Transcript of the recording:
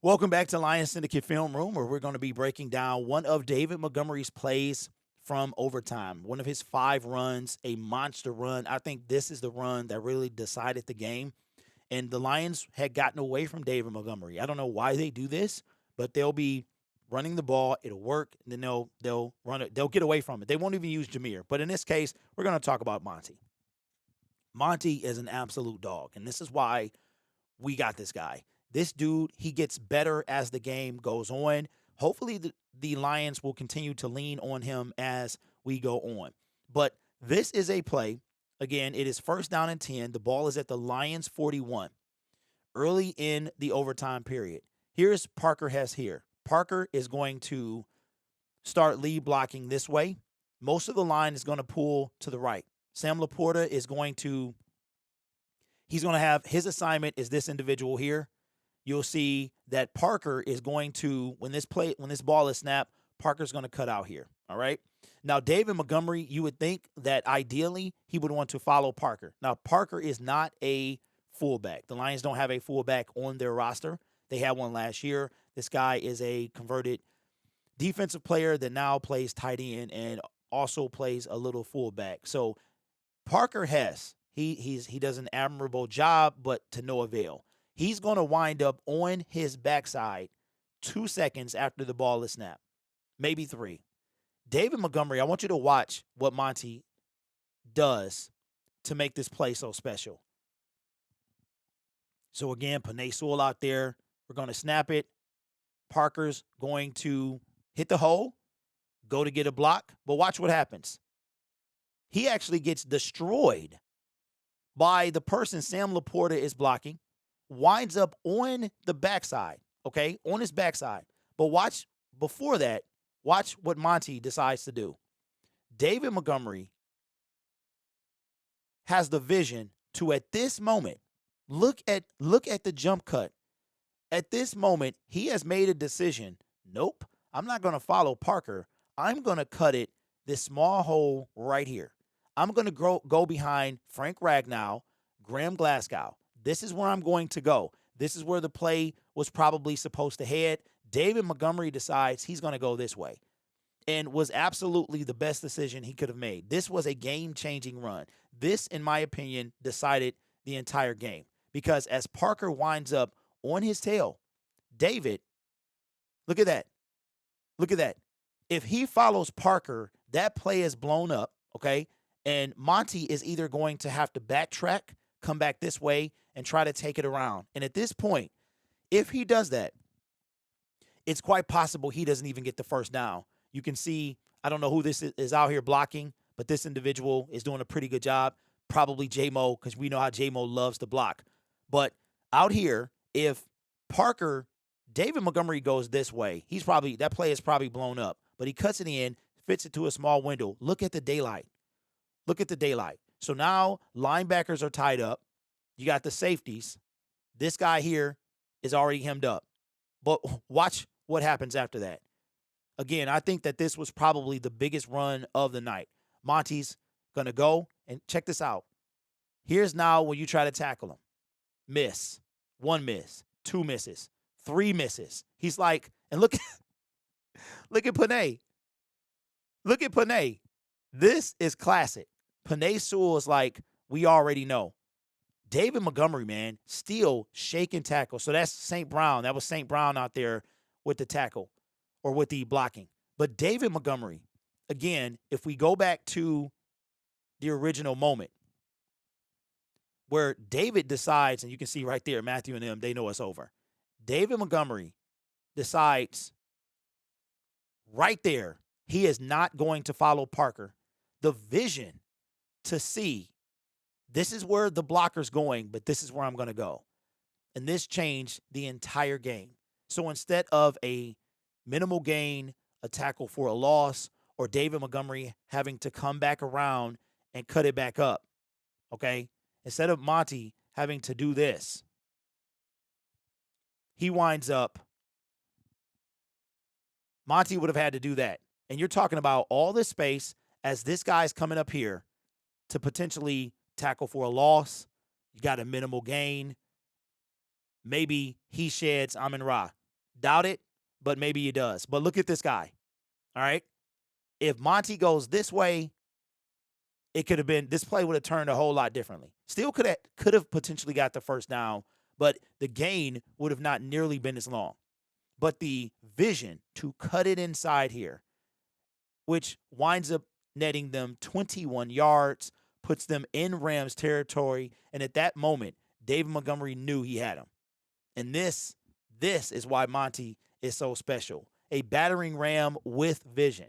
Welcome back to Lions Syndicate Film Room, where we're going to be breaking down one of David Montgomery's plays from overtime. One of his 5 runs, a monster run. I think this is the run that really decided the game. And the Lions had gotten away from David Montgomery. I don't know why they do this, but they'll be running the ball, it'll work, and then they'll run it, they'll get away from it. They won't even use Jameer. But in this case, we're going to talk about Monty. Monty is an absolute dog, and this is why we got this guy. This dude, he gets better as the game goes on. Hopefully, the Lions will continue to lean on him as we go on. But this is a play. Again, it is first down and 10. The ball is at the Lions 41, early in the overtime period. Here's Parker Hess here. Parker is going to start lead blocking this way. Most of the line is going to pull to the right. Sam Laporta is going to he's going to have his assignment is this individual here. You'll see that Parker is going to when this ball is snapped, Parker's going to cut out here. All right. Now, David Montgomery, you would think that ideally he would want to follow Parker. Now, Parker is not a fullback. The Lions don't have a fullback on their roster. They had one last year. This guy is a converted defensive player that now plays tight end and also plays a little fullback. So Parker Hess, he does an admirable job, but to no avail. He's going to wind up on his backside 2 seconds after the ball is snapped, maybe 3. David Montgomery, I want you to watch what Monty does to make this play so special. So again, Panay Sewell out there. We're going to snap it. Parker's going to hit the hole, go to get a block, but watch what happens. He actually gets destroyed by the person Sam Laporta is blocking, winds up on the backside, okay, on his backside. But watch before that, watch what Monty decides to do. David Montgomery has the vision to, at this moment, look at the jump cut. At this moment, he has made a decision. Nope, I'm not going to follow Parker. I'm going to cut it this small hole right here. I'm going to go behind Frank Ragnow, Graham Glasgow. This is where I'm going to go. This is where the play was probably supposed to head. David Montgomery decides he's going to go this way and was absolutely the best decision he could have made. This was a game-changing run. This, in my opinion, decided the entire game because as Parker winds up on his tail, David, look at that. Look at that. If he follows Parker, that play is blown up, okay? And Monty is either going to have to backtrack, come back this way, and try to take it around. And at this point, if he does that, it's quite possible he doesn't even get the first down. You can see, I don't know who this is out here blocking, but this individual is doing a pretty good job. Probably J-Mo, because we know how J-Mo loves to block. But out here, if David Montgomery goes this way, that play is probably blown up. But he cuts it in, fits it to a small window. Look at the daylight. Look at the daylight. So now linebackers are tied up. You got the safeties. This guy here is already hemmed up. But watch what happens after that. Again, I think that this was probably the biggest run of the night. Monty's going to go, and check this out. Here's now when you try to tackle him. Miss. 1 miss. 2 misses. 3 misses. He's like, and look at Panay. Look at Panay. This is classic. Panay Sewell is like, we already know. David Montgomery, man, still shaking tackle. So that's St. Brown. That was St. Brown out there with the tackle or with the blocking. But David Montgomery, again, if we go back to the original moment where David decides, and you can see right there, Matthew and them, they know it's over. David Montgomery decides right there he is not going to follow Parker. The vision to see this is where the blocker's going, but this is where I'm going to go. And this changed the entire game. So instead of a minimal gain, a tackle for a loss, or David Montgomery having to come back around and cut it back up, okay? Instead of Monty having to do this, he winds up, Monty would have had to do that. And you're talking about all this space as this guy's coming up here to potentially tackle for a loss. You got a minimal gain. Maybe he sheds Amon-Ra. Doubt it, but maybe he does. But look at this guy. All right. If Monty goes this way, it could have been this play would have turned a whole lot differently. Still could have potentially got the first down, but the gain would have not nearly been as long. But the vision to cut it inside here, which winds up netting them 21 yards, puts them in Rams territory, and at that moment, David Montgomery knew he had him. And this is why Monty is so special. A battering ram with vision.